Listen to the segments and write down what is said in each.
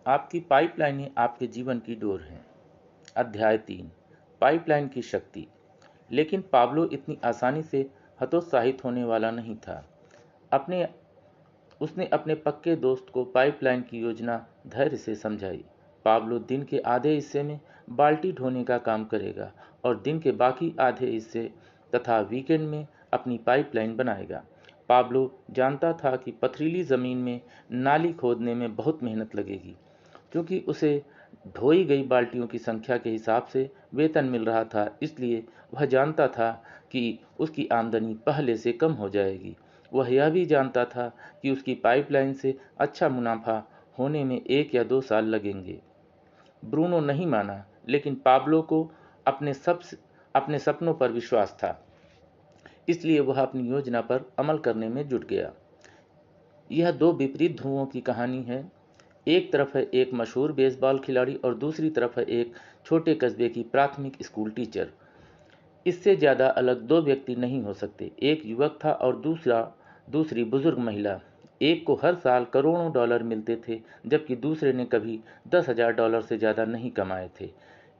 आपकी पाइपलाइनें आपके जीवन की डोर हैं। अध्याय 3। पाइपलाइन की शक्ति। लेकिन पाब्लो इतनी आसानी से हतोत्साहित होने वाला नहीं था। अपने उसने अपने पक्के दोस्त को पाइपलाइन की योजना धैर्य से समझाई। पाब्लो दिन के आधे हिस्से में बाल्टी ढोने का काम करेगा और दिन के बाकी आधे हिस्से तथा वीकेंड में अपनी पाइपलाइन बनाएगा। पाब्लो जानता था कि पथरीली ज़मीन में नाली खोदने में बहुत मेहनत लगेगी, क्योंकि उसे ढोई गई बाल्टियों की संख्या के हिसाब से वेतन मिल रहा था। इसलिए वह जानता था कि उसकी आमदनी पहले से कम हो जाएगी। वह यह भी जानता था कि उसकी पाइपलाइन से अच्छा मुनाफा होने में 1 या 2 साल लगेंगे। ब्रूनो नहीं माना, लेकिन पाब्लो को अपने सपनों पर विश्वास था। इसलिए वह अपनी योजना पर अमल करने में जुट गया। यह 2 विपरीत ध्रुवों की कहानी है। एक तरफ है एक मशहूर बेसबॉल खिलाड़ी और दूसरी तरफ है एक छोटे कस्बे की प्राथमिक स्कूल टीचर। इससे ज़्यादा अलग 2 व्यक्ति नहीं हो सकते। एक युवक था और दूसरी बुजुर्ग महिला। एक को हर साल करोड़ों डॉलर मिलते थे, जबकि दूसरे ने कभी $10,000 से ज़्यादा नहीं कमाए थे।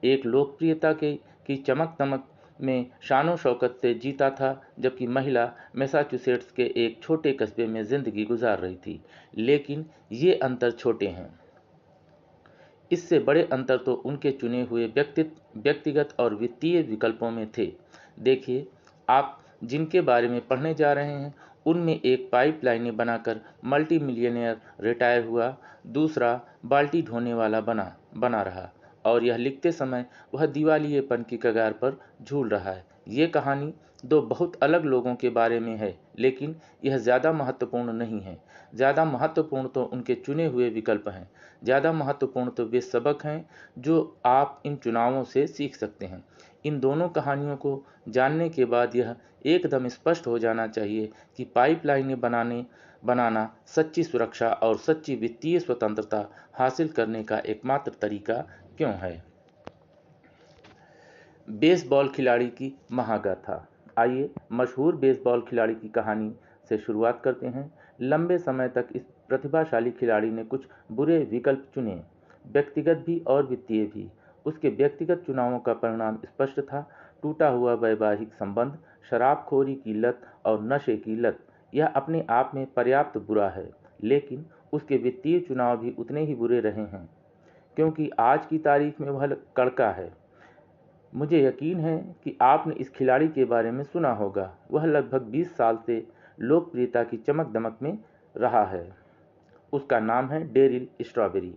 एक लोकप्रियता की चमक दमक में शानो शौकत से जीता था, जबकि महिला मैसाचुसेट्स के एक छोटे कस्बे में ज़िंदगी गुजार रही थी। लेकिन ये अंतर छोटे हैं। इससे बड़े अंतर तो उनके चुने हुए व्यक्तिगत और वित्तीय विकल्पों में थे। देखिए, आप जिनके बारे में पढ़ने जा रहे हैं, उनमें एक पाइपलाइनें बनाकर मल्टी मिलियनेयर रिटायर हुआ, दूसरा बाल्टी ढोने वाला बना रहा, और यह लिखते समय वह दिवालियेपन की कगार पर झूल रहा है। ये कहानी 2 बहुत अलग लोगों के बारे में है, लेकिन यह ज़्यादा महत्वपूर्ण नहीं है। ज़्यादा महत्वपूर्ण तो उनके चुने हुए विकल्प हैं। ज़्यादा महत्वपूर्ण तो वे सबक हैं जो आप इन चुनावों से सीख सकते हैं। इन दोनों कहानियों को जानने के बाद यह एकदम स्पष्ट हो जाना चाहिए कि पाइपलाइनें बनाना सच्ची सुरक्षा और सच्ची वित्तीय स्वतंत्रता हासिल करने का एकमात्र तरीका क्यों है। बेसबॉल खिलाड़ी की महागाथा। आइए मशहूर बेसबॉल खिलाड़ी की कहानी से शुरुआत करते हैं। लंबे समय तक इस प्रतिभाशाली खिलाड़ी ने कुछ बुरे विकल्प चुने, व्यक्तिगत भी और वित्तीय भी। उसके व्यक्तिगत चुनावों का परिणाम स्पष्ट था: टूटा हुआ वैवाहिक संबंध, शराबखोरी की लत और नशे की लत। यह अपने आप में पर्याप्त बुरा है, लेकिन उसके वित्तीय चुनाव भी उतने ही बुरे रहे हैं, क्योंकि आज की तारीख में वह कड़का है। मुझे यकीन है कि आपने इस खिलाड़ी के बारे में सुना होगा। वह लगभग 20 साल से लोकप्रियता की चमक-दमक में रहा है। उसका नाम है डेरिल स्ट्रॉबेरी।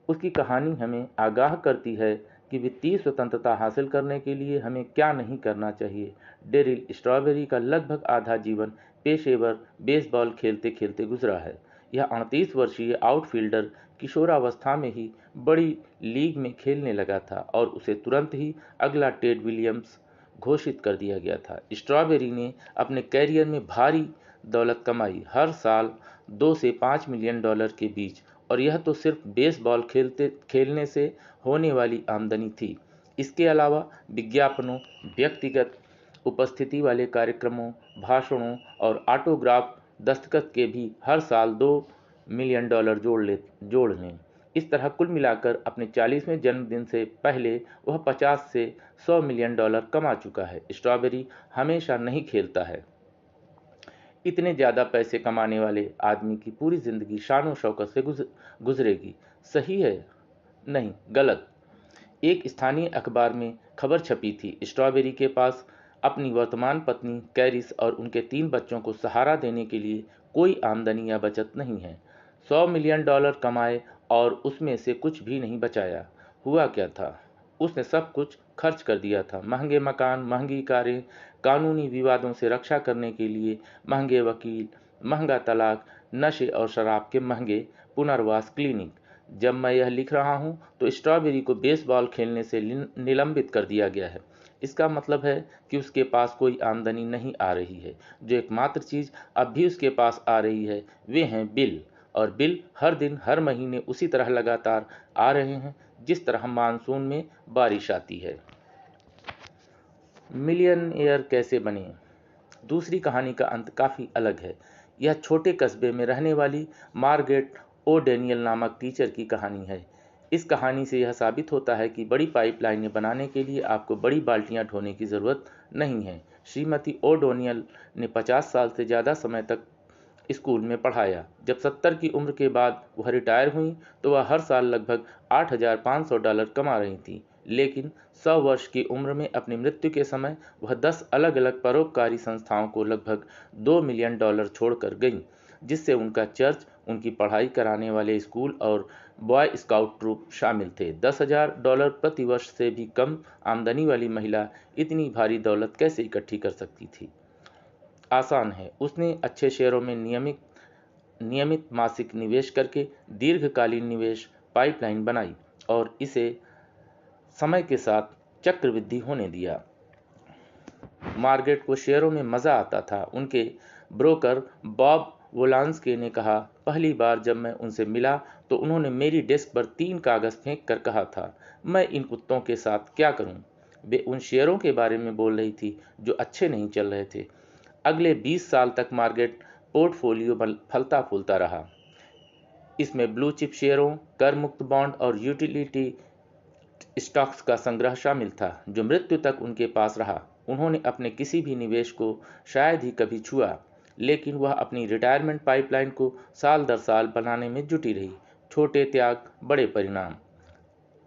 उसकी कहानी हमें आगाह करती है कि वित्तीय स्वतंत्रता हासिल करने के लिए हमें क्या नहीं करना चाहिए। डेरिल स्ट्रॉबेरी का लगभग आधा जीवन पेशेवर बेसबॉल खेलते-खेलते गुजरा है। यह 38 वर्षीय आउटफील्डर किशोरावस्था में ही बड़ी लीग में खेलने लगा था और उसे तुरंत ही अगला टेड विलियम्स घोषित कर दिया गया था। स्ट्रॉबेरी ने अपने कैरियर में भारी दौलत कमाई, हर साल 2 से 5 मिलियन डॉलर के बीच, और यह तो सिर्फ बेसबॉल खेलने से होने वाली आमदनी थी। इसके अलावा विज्ञापनों, व्यक्तिगत उपस्थिति वाले कार्यक्रमों, भाषणों और ऑटोग्राफ दस्तखत के भी हर साल $2 मिलियन जोड़ लें। इस तरह कुल मिलाकर अपने 40वें जन्मदिन से पहले वह 50 से $100 मिलियन कमा चुका है। स्ट्रॉबेरी हमेशा नहीं खेलता है। इतने ज़्यादा पैसे कमाने वाले आदमी की पूरी ज़िंदगी शानो शौकत से गुजरेगी। सही है? नहीं, गलत। एक स्थानीय अखबार में खबर छपी थी, स्ट्रॉबेरी के पास अपनी वर्तमान पत्नी कैरिस और उनके 3 बच्चों को सहारा देने के लिए कोई आमदनी या बचत नहीं है। $100 मिलियन कमाए और उसमें से कुछ भी नहीं बचाया। हुआ क्या था? उसने सब कुछ खर्च कर दिया था। महंगे मकान, महंगी कारें, कानूनी विवादों से रक्षा करने के लिए महंगे वकील, महंगा तलाक, नशे और शराब के महंगे पुनर्वास क्लिनिक। जब मैं यह लिख रहा हूं तो स्ट्रॉबेरी को बेसबॉल खेलने से निलंबित कर दिया गया है। इसका मतलब है कि उसके पास कोई आमदनी नहीं आ रही है। जो एकमात्र चीज़ अब भी उसके पास आ रही है वे हैं बिल, और बिल हर दिन हर महीने उसी तरह लगातार आ रहे हैं जिस तरह मानसून में बारिश आती है। मिलियनेयर कैसे बने? दूसरी कहानी का अंत काफ़ी अलग है। यह छोटे कस्बे में रहने वाली मार्गरेट ओ डेनियल नामक टीचर की कहानी है। इस कहानी से यह साबित होता है कि बड़ी पाइपलाइनें बनाने के लिए आपको बड़ी बाल्टियां ढोने की ज़रूरत नहीं है। श्रीमती ओ डोनियल ने 50 साल से ज़्यादा समय तक स्कूल में पढ़ाया। जब 70 की उम्र के बाद वह रिटायर हुई तो वह हर साल लगभग $8,500 कमा रही थी। लेकिन 100 वर्ष की उम्र में अपनी मृत्यु के समय वह 10 अलग अलग परोपकारी संस्थाओं को लगभग $2 मिलियन छोड़कर गईं, जिससे उनका चर्च, उनकी पढ़ाई कराने वाले स्कूल और बॉय स्काउट ट्रूप शामिल थे। $10,000 प्रति वर्ष से भी कम आमदनी वाली महिला इतनी भारी दौलत कैसे इकट्ठी कर सकती थी? आसान है। उसने अच्छे शेयरों में नियमित मासिक निवेश करके दीर्घकालीन निवेश पाइपलाइन बनाई और इसे समय के साथ चक्रवृद्धि होने दिया। मार्गरेट को शेयरों में मज़ा आता था। उनके ब्रोकर बॉब वोलांस्की ने कहा, पहली बार जब मैं उनसे मिला तो उन्होंने मेरी डेस्क पर 3 कागज़ फेंक कर कहा था, मैं इन कुत्तों के साथ क्या करूं? वे उन शेयरों के बारे में बोल रही थी जो अच्छे नहीं चल रहे थे। अगले 20 साल तक मार्गरेट पोर्टफोलियो फलता फूलता रहा। इसमें ब्लू चिप शेयरों, कर मुक्त बॉन्ड और यूटिलिटी स्टॉक्स का संग्रह शामिल था, जो मृत्यु तक उनके पास रहा। उन्होंने अपने किसी भी निवेश को शायद ही कभी छुआ, लेकिन वह अपनी रिटायरमेंट पाइपलाइन को साल दर साल बनाने में जुटी रही। छोटे त्याग, बड़े परिणाम।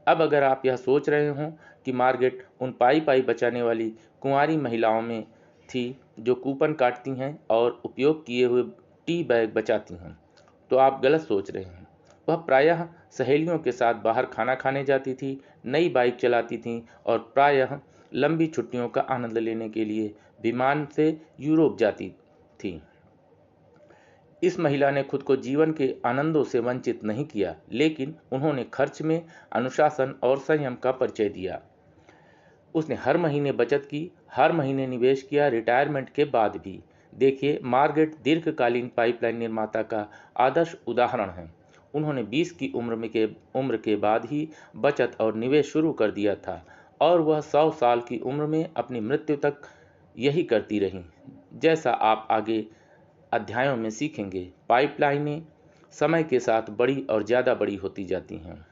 अब अगर आप यह सोच रहे हों कि मार्गरेट उन पाई बचाने वाली कुंवारी महिलाओं में थी जो कूपन काटती हैं और उपयोग किए हुए टी बैग बचाती हैं, तो आप गलत सोच रहे हैं। वह प्रायः सहेलियों के साथ बाहर खाना खाने जाती थी, नई बाइक चलाती थीं और प्रायः लंबी छुट्टियों का आनंद लेने के लिए विमान से यूरोप जाती थी। इस महिला ने खुद को जीवन के आनंदों से वंचित नहीं किया, लेकिन उन्होंने खर्च में अनुशासन और संयम का परिचय दिया। उसने हर महीने बचत की, हर महीने निवेश किया, रिटायरमेंट के बाद भी। देखिए, मार्गरेट दीर्घकालीन पाइपलाइन निर्माता का आदर्श उदाहरण है। उन्होंने 20 की उम्र के बाद ही बचत और निवेश शुरू कर दिया था और वह 100 साल की उम्र में अपनी मृत्यु तक यही करती रहीं। जैसा आप आगे अध्यायों में सीखेंगे, पाइपलाइनें समय के साथ बड़ी और ज़्यादा बड़ी होती जाती हैं।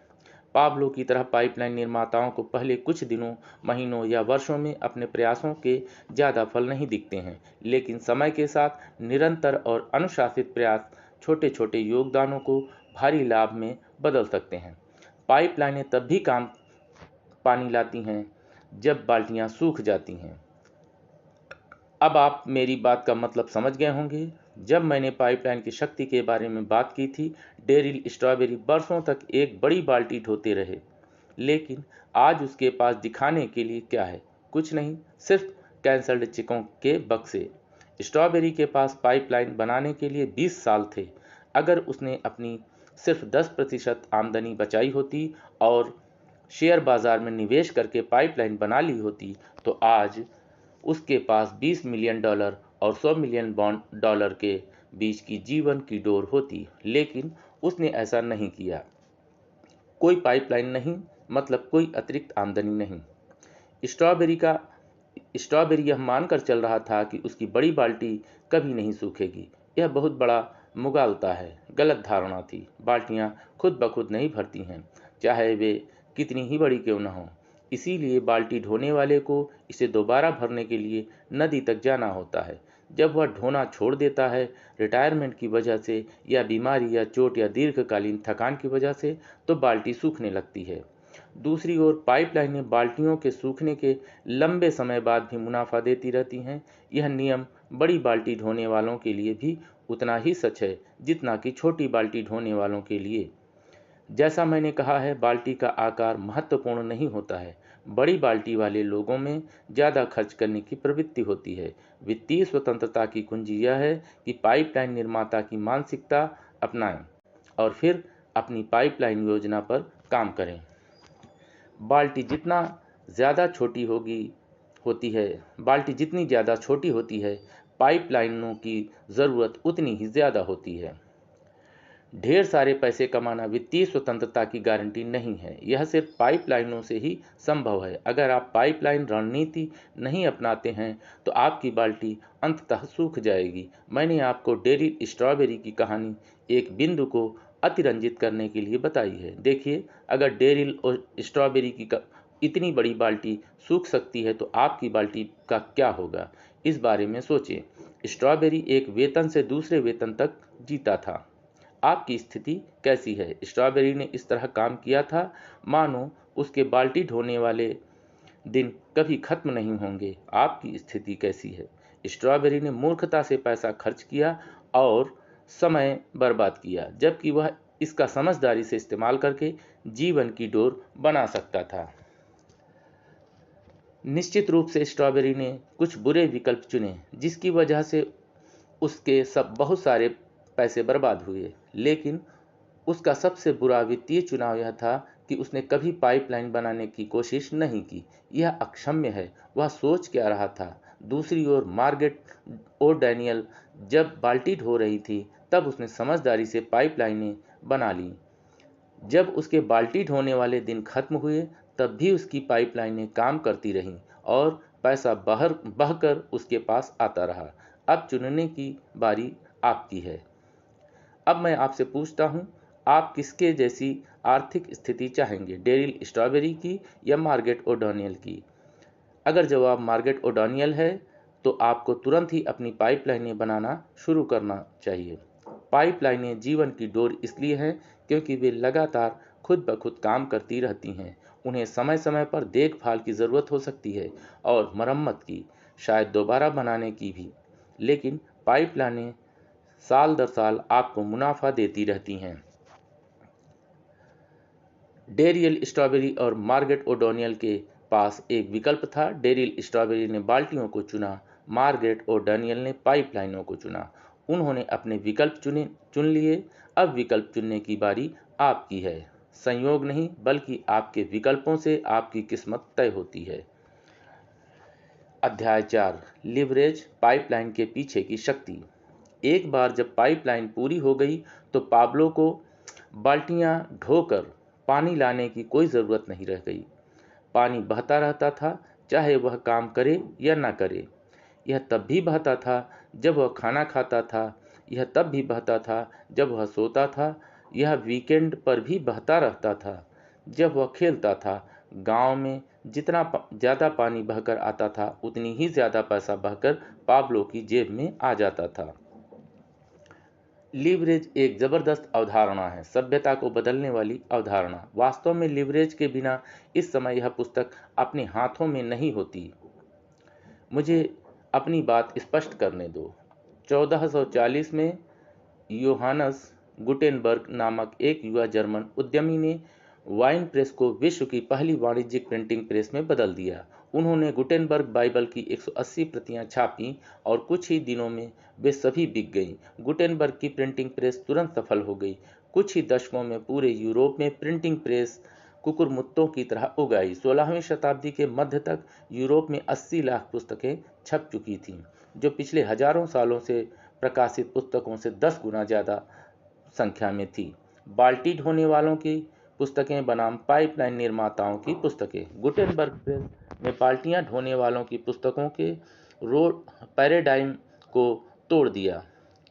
पाब्लो की तरह पाइपलाइन निर्माताओं को पहले कुछ दिनों, महीनों या वर्षों में अपने प्रयासों के ज़्यादा फल नहीं दिखते हैं, लेकिन समय के साथ निरंतर और अनुशासित प्रयास छोटे छोटे योगदानों को भारी लाभ में बदल सकते हैं। पाइपलाइनें तब भी पानी लाती हैं जब बाल्टियां सूख जाती हैं। अब आप मेरी बात का मतलब समझ गए होंगे। जब मैंने पाइपलाइन की शक्ति के बारे में बात की थी, डेरिल स्ट्रॉबेरी बरसों तक एक बड़ी बाल्टी ढोते रहे, लेकिन आज उसके पास दिखाने के लिए क्या है? कुछ नहीं, सिर्फ कैंसल्ड चेकों के बक्से। स्ट्रॉबेरी के पास पाइपलाइन बनाने के लिए 20 साल थे। अगर उसने अपनी सिर्फ 10% आमदनी बचाई होती और शेयर बाजार में निवेश करके पाइपलाइन बना ली होती, तो आज उसके पास $20 मिलियन और $100 मिलियन डॉलर के बीच की जीवन की डोर होती, लेकिन उसने ऐसा नहीं किया। कोई पाइपलाइन नहीं मतलब कोई अतिरिक्त आमदनी नहीं। स्ट्रॉबेरी यह मानकर चल रहा था कि उसकी बड़ी बाल्टी कभी नहीं सूखेगी। यह बहुत बड़ा मुगालता है, गलत धारणा थी। बाल्टियां खुद ब खुद नहीं भरती हैं, चाहे वे कितनी ही बड़ी क्यों न हो। इसीलिए बाल्टी ढोने वाले को इसे दोबारा भरने के लिए नदी तक जाना होता है। जब वह ढोना छोड़ देता है, रिटायरमेंट की वजह से या बीमारी या चोट या दीर्घकालीन थकान की वजह से, तो बाल्टी सूखने लगती है। दूसरी ओर पाइपलाइनें बाल्टियों के सूखने के लंबे समय बाद भी मुनाफा देती रहती हैं। यह नियम बड़ी बाल्टी ढोने वालों के लिए भी उतना ही सच है जितना कि छोटी बाल्टी ढोने वालों के लिए। जैसा मैंने कहा है, बाल्टी का आकार महत्वपूर्ण नहीं होता है। बड़ी बाल्टी वाले लोगों में ज़्यादा खर्च करने की प्रवृत्ति होती है। वित्तीय स्वतंत्रता की कुंजी यह है कि पाइपलाइन निर्माता की मानसिकता अपनाएं और फिर अपनी पाइपलाइन योजना पर काम करें। बाल्टी जितनी ज़्यादा छोटी होती है, पाइपलाइनों की ज़रूरत उतनी ही ज़्यादा होती है। ढेर सारे पैसे कमाना वित्तीय स्वतंत्रता की गारंटी नहीं है। यह सिर्फ पाइपलाइनों से ही संभव है। अगर आप पाइपलाइन रणनीति नहीं अपनाते हैं तो आपकी बाल्टी अंततः सूख जाएगी। मैंने आपको डेरिल स्ट्रॉबेरी की कहानी एक बिंदु को अतिरंजित करने के लिए बताई है। देखिए, अगर डेरिल और स्ट्रॉबेरी की इतनी बड़ी बाल्टी सूख सकती है तो आपकी बाल्टी का क्या होगा, इस बारे में सोचें। स्ट्रॉबेरी एक वेतन से दूसरे वेतन तक जीता था। आपकी स्थिति कैसी है? स्ट्रॉबेरी ने इस तरह काम किया था मानो उसके बाल्टी ढोने वाले दिन कभी खत्म नहीं होंगे। आपकी स्थिति कैसी है? स्ट्रॉबेरी ने मूर्खता से पैसा खर्च किया और समय बर्बाद किया, जबकि वह इसका समझदारी से इस्तेमाल करके जीवन की डोर बना सकता था। निश्चित रूप से स्ट्रॉबेरी ने कुछ बुरे विकल्प चुने, जिसकी वजह से उसके बहुत सारे पैसे बर्बाद हुए। लेकिन उसका सबसे बुरा वित्तीय चुनाव यह था कि उसने कभी पाइपलाइन बनाने की कोशिश नहीं की। यह अक्षम्य है। वह सोच क्या रहा था? दूसरी ओर मार्गरेट ओ'डैनियल जब बाल्टी ढो रही थी, तब उसने समझदारी से पाइपलाइनें बना ली। जब उसके बाल्टी ढोने वाले दिन खत्म हुए, तब भी उसकी पाइपलाइनें काम करती रहीं और पैसा बहकर उसके पास आता रहा। अब चुनने की बारी आपकी है। अब मैं आपसे पूछता हूँ, आप किसके जैसी आर्थिक स्थिति चाहेंगे, डेरिल स्ट्रॉबेरी की या मार्गरेट ओ'डैनियल की? अगर जवाब मार्गरेट ओ'डैनियल है, तो आपको तुरंत ही अपनी पाइपलाइनें बनाना शुरू करना चाहिए। पाइपलाइनें जीवन की डोर इसलिए हैं क्योंकि वे लगातार खुद ब खुद काम करती रहती हैं। उन्हें समय समय पर देखभाल की ज़रूरत हो सकती है और मरम्मत की, शायद दोबारा बनाने की भी, लेकिन पाइपलाइनें साल दर साल आपको मुनाफा देती रहती हैं। डेरियल स्ट्रॉबेरी और मार्गरेट ओ'डैनियल के पास एक विकल्प था। डेरिल स्ट्रॉबेरी ने बाल्टियों को चुना, मार्गरेट ओ'डैनियल ने पाइपलाइनों को चुना। उन्होंने अपने विकल्प चुन लिए। अब विकल्प चुनने की बारी आपकी है। संयोग नहीं, बल्कि आपके विकल्पों से आपकी किस्मत तय होती है। अध्याय 4, लिवरेज, पाइपलाइन के पीछे की शक्ति। एक बार जब पाइपलाइन पूरी हो गई तो पाब्लो को बाल्टियां ढोकर पानी लाने की कोई ज़रूरत नहीं रह गई। पानी बहता रहता था, चाहे वह काम करे या ना करे। यह तब भी बहता था जब वह खाना खाता था, यह तब भी बहता था जब वह सोता था, यह वीकेंड पर भी बहता रहता था जब वह खेलता था। गांव में जितना ज़्यादा पानी बहकर आता था, उतनी ही ज़्यादा पैसा बहकर पाब्लो की जेब में आ जाता था। लीवरेज एक ज़बरदस्त अवधारणा है, सभ्यता को बदलने वाली अवधारणा। वास्तव में लीवरेज के बिना इस समय यह पुस्तक अपने हाथों में नहीं होती। मुझे अपनी बात स्पष्ट करने दो। 1440 में योहानस गुटेनबर्ग नामक एक युवा जर्मन उद्यमी ने वाइन प्रेस को विश्व की पहली वाणिज्यिक प्रिंटिंग प्रेस में बदल दिया। उन्होंने गुटेनबर्ग बाइबल की 180 प्रतियां छापी और कुछ ही दिनों में वे सभी बिक गईं। गुटेनबर्ग की प्रिंटिंग प्रेस तुरंत सफल हो गई। कुछ ही दशकों में पूरे यूरोप में प्रिंटिंग प्रेस कुकुरमुत्तों की तरह उगाई। 16वीं शताब्दी के मध्य तक यूरोप में 80 लाख पुस्तकें छप चुकी थीं, जो पिछले हजारों सालों से प्रकाशित पुस्तकों से 10 गुना ज़्यादा संख्या में थी। बाल्टी ढोने वालों की पुस्तकें बनाम पाइपलाइन निर्माताओं की पुस्तकें। गुटेनबर्ग प्रेस ने बाल्टियां ढोने वालों की पुस्तकों के रोड पैराडाइम को तोड़ दिया।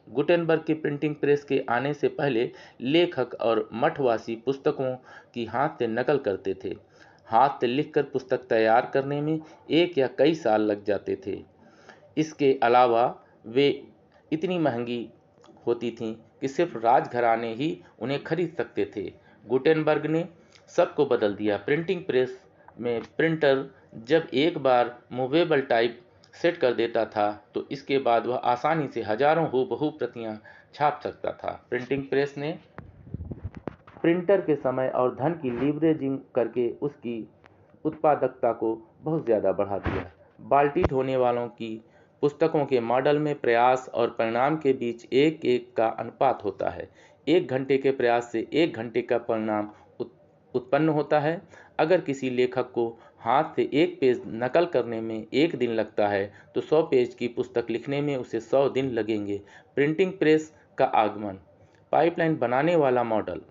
गुटेनबर्ग की प्रिंटिंग प्रेस के आने से पहले लेखक और मठवासी पुस्तकों की हाथ से नकल करते थे। हाथ से लिखकर पुस्तक तैयार करने में 1 या कई साल लग जाते थे। इसके अलावा वे इतनी महंगी होती थीं कि सिर्फ राजघराने ही उन्हें खरीद सकते थे। गुटेनबर्ग ने सबको बदल दिया। प्रिंटिंग प्रेस में प्रिंटर जब एक बार मूवेबल टाइप सेट कर देता था, तो इसके बाद वह आसानी से हजारों हूबहू प्रतियां छाप सकता था। प्रिंटिंग प्रेस ने प्रिंटर के समय और धन की लीवरेजिंग करके उसकी उत्पादकता को बहुत ज़्यादा बढ़ा दिया। बाल्टी ढोने वालों की पुस्तकों के मॉडल में प्रयास और परिणाम के बीच 1:1 का अनुपात होता है। 1 घंटे के प्रयास से 1 घंटे का परिणाम उत्पन्न होता है। अगर किसी लेखक को हाथ से 1 पेज नकल करने में 1 दिन लगता है, तो 100 पेज की पुस्तक लिखने में उसे 100 दिन लगेंगे। प्रिंटिंग प्रेस का आगमन, पाइपलाइन बनाने वाला मॉडल।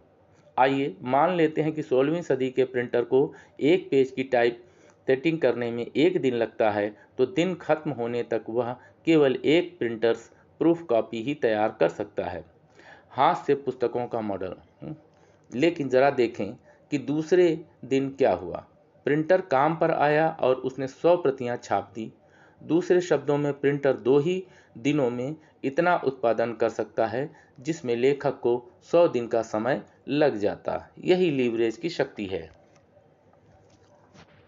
आइए मान लेते हैं कि 16वीं सदी के प्रिंटर को 1 पेज की टाइप सेटिंग करने में 1 दिन लगता है, तो दिन खत्म होने तक वह केवल 1 प्रिंटर्स प्रूफ कॉपी ही तैयार कर सकता है। हाथ से पुस्तकों का मॉडल। लेकिन ज़रा देखें कि दूसरे दिन क्या हुआ। प्रिंटर काम पर आया और उसने 100 प्रतियां छाप दी। दूसरे शब्दों में प्रिंटर 2 ही दिनों में इतना उत्पादन कर सकता है जिसमें लेखक को 100 दिन का समय लग जाता। यही लीवरेज की शक्ति है।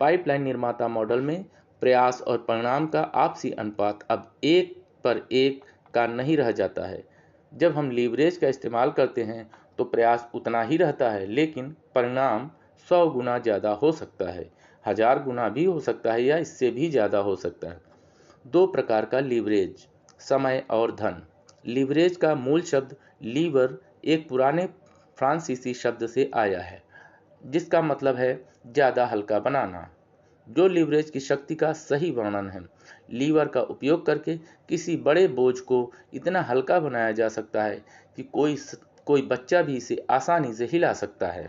पाइपलाइन निर्माता मॉडल में प्रयास और परिणाम का आपसी अनुपात अब 1:1 का नहीं रह जाता है। जब हम लीवरेज का इस्तेमाल करते हैं तो प्रयास उतना ही रहता है, लेकिन परिणाम 100 गुना ज़्यादा हो सकता है, 1000 गुना भी हो सकता है या इससे भी ज़्यादा हो सकता है। 2 प्रकार का लीवरेज, समय और धन। लीवरेज का मूल शब्द लीवर एक पुराने फ्रांसीसी शब्द से आया है, जिसका मतलब है ज़्यादा हल्का बनाना, जो लीवरेज की शक्ति का सही वर्णन है। लीवर का उपयोग करके किसी बड़े बोझ को इतना हल्का बनाया जा सकता है कि कोई बच्चा भी इसे आसानी से हिला सकता है।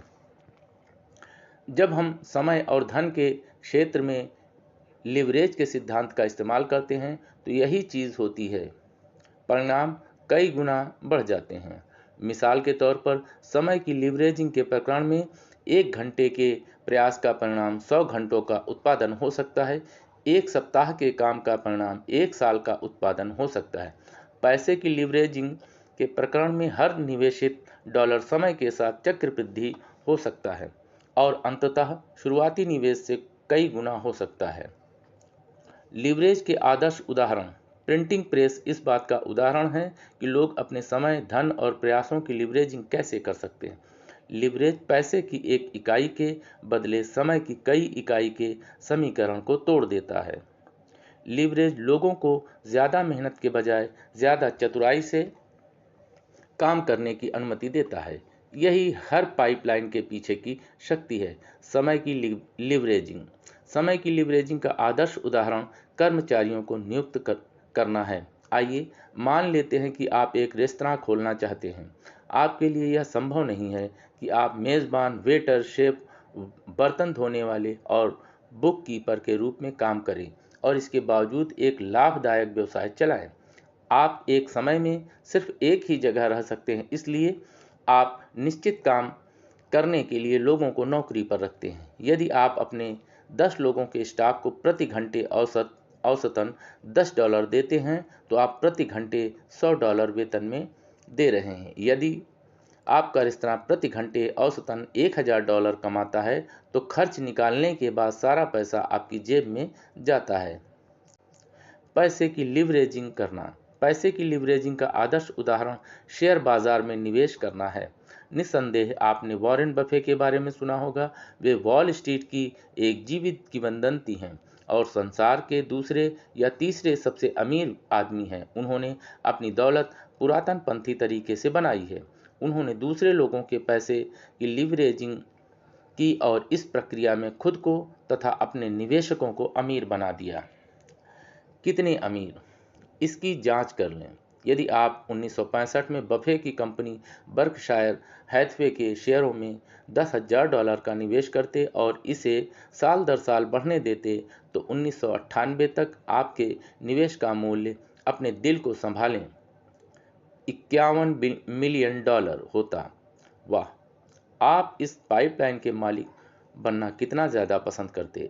जब हम समय और धन के क्षेत्र में लीवरेज के सिद्धांत का इस्तेमाल करते हैं तो यही चीज़ होती है, परिणाम कई गुना बढ़ जाते हैं। मिसाल के तौर पर समय की लीवरेजिंग के प्रकरण में 1 घंटे के प्रयास का परिणाम 100 घंटों का उत्पादन हो सकता है। 1 सप्ताह के काम का परिणाम 1 साल का उत्पादन हो सकता है। पैसे की लीवरेजिंग के प्रकरण में हर निवेशित डॉलर समय के साथ चक्रवृद्धि हो सकता है और अंततः शुरुआती निवेश से कई गुना हो सकता है। लीवरेज के आदर्श उदाहरण। प्रिंटिंग प्रेस इस बात का उदाहरण है कि लोग अपने समय, धन और प्रयासों की लीवरेजिंग कैसे कर सकते हैं। लीवरेज पैसे की एक इकाई के बदले समय की कई इकाई के समीकरण को तोड़ देता है। लीवरेज लोगों को ज़्यादा मेहनत के बजाय ज़्यादा चतुराई से काम करने की अनुमति देता है। यही हर पाइपलाइन के पीछे की शक्ति है, समय की लीवरेजिंग। समय की लीवरेजिंग का आदर्श उदाहरण कर्मचारियों को नियुक्त करना है। आइए मान लेते हैं कि आप एक रेस्तरां खोलना चाहते हैं। आपके लिए यह संभव नहीं है कि आप मेज़बान, वेटर, शेफ, बर्तन धोने वाले और बुक कीपर के रूप में काम करें और इसके बावजूद एक लाभदायक व्यवसाय चलाएं। आप एक समय में सिर्फ एक ही जगह रह सकते हैं, इसलिए आप निश्चित काम करने के लिए लोगों को नौकरी पर रखते हैं। यदि आप अपने 10 लोगों के स्टाफ को प्रति घंटे औसतन $10 देते हैं तो आप प्रति घंटे $100 वेतन में दे रहे हैं। यदि आपका रेस्तरां प्रति घंटे औसतन $1000 कमाता है तो खर्च निकालने के बाद सारा पैसा आपकी जेब में जाता है। पैसे की लीवरेजिंग करना। पैसे की लीवरेजिंग का आदर्श उदाहरण शेयर बाजार में निवेश करना है। निस्संदेह आपने वॉरेन बफे के बारे में सुना होगा। वे वॉल स्ट्रीट की एक जीवित किंवदंती हैं और संसार के दूसरे या तीसरे सबसे अमीर आदमी हैं। उन्होंने अपनी दौलत पुरातनपंथी तरीके से बनाई है। उन्होंने दूसरे लोगों के पैसे की लीवरेजिंग की और इस प्रक्रिया में खुद को तथा अपने निवेशकों को अमीर बना दिया। कितने अमीर, इसकी जांच कर लें। यदि आप 1965 में बफे की कंपनी बर्कशायर हैथवे के शेयरों में $10,000 का निवेश करते और इसे साल दर साल बढ़ने देते तो 1998 तक आपके निवेश का मूल्य, अपने दिल को संभालें, $51 मिलियन होता। वाह, आप इस पाइपलाइन के मालिक बनना कितना ज़्यादा पसंद करते।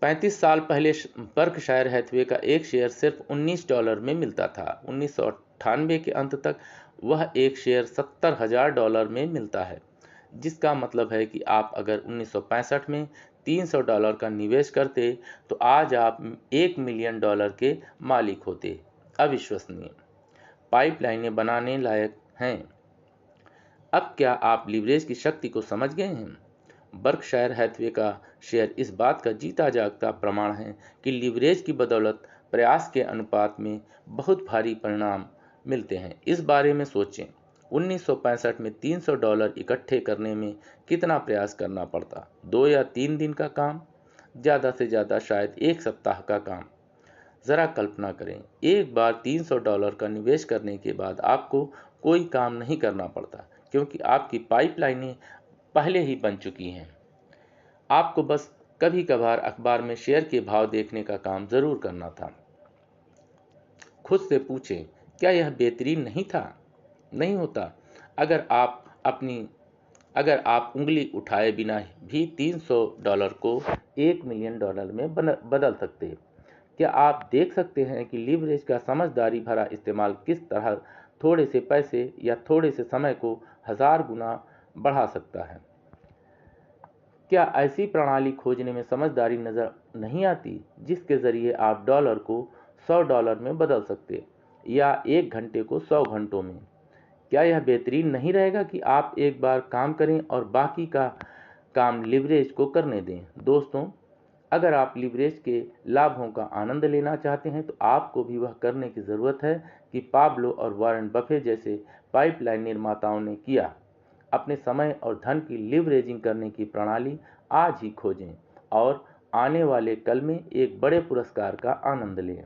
35 साल पहले बर्कशायर हैथवे का एक शेयर सिर्फ $19 में मिलता था। 1998 के अंत तक वह एक शेयर $70,000 में मिलता है, जिसका मतलब है कि आप अगर 1965 में $300 का निवेश करते तो आज आप $1 मिलियन के मालिक होते। अविश्वसनीय। पाइपलाइनें बनाने लायक हैं। अब क्या आप लीवरेज की शक्ति को समझ गए हैं? बर्कशायर हैथवे का शेयर इस बात का जीता जागता प्रमाण है कि लीवरेज की बदौलत प्रयास के अनुपात में बहुत भारी परिणाम मिलते हैं। इस बारे में सोचें, 1965 में $300 इकट्ठे करने में कितना प्रयास करना पड़ता। 2 या 3 दिन का काम, ज़्यादा से ज़्यादा शायद 1 सप्ताह का काम। ज़रा कल्पना करें, एक बार $300 का निवेश करने के बाद आपको कोई काम नहीं करना पड़ता, क्योंकि आपकी पाइपलाइनें पहले ही बन चुकी हैं। आपको बस कभी कभार अखबार में शेयर के भाव देखने का काम जरूर करना था। खुद से पूछें, क्या यह बेहतरीन नहीं था? नहीं होता अगर आप उंगली उठाए बिना भी $300 को $1 मिलियन में बदल सकते हैं। क्या आप देख सकते हैं कि लीवरेज का समझदारी भरा इस्तेमाल किस तरह थोड़े से पैसे या थोड़े से समय को 1000 गुना बढ़ा सकता है? क्या ऐसी प्रणाली खोजने में समझदारी नजर नहीं आती जिसके जरिए आप डॉलर को $100 में बदल सकते या 1 घंटे को 100 घंटों में? क्या यह बेहतरीन नहीं रहेगा कि आप एक बार काम करें और बाकी का काम लिवरेज को करने दें? दोस्तों, अगर आप लिवरेज के लाभों का आनंद लेना चाहते हैं तो आपको भी वह करने की ज़रूरत है कि पाब्लो और वॉरेन बफे जैसे पाइपलाइन निर्माताओं ने किया। अपने समय और धन की लिवरेजिंग करने की प्रणाली आज ही खोजें और आने वाले कल में एक बड़े पुरस्कार का आनंद लें।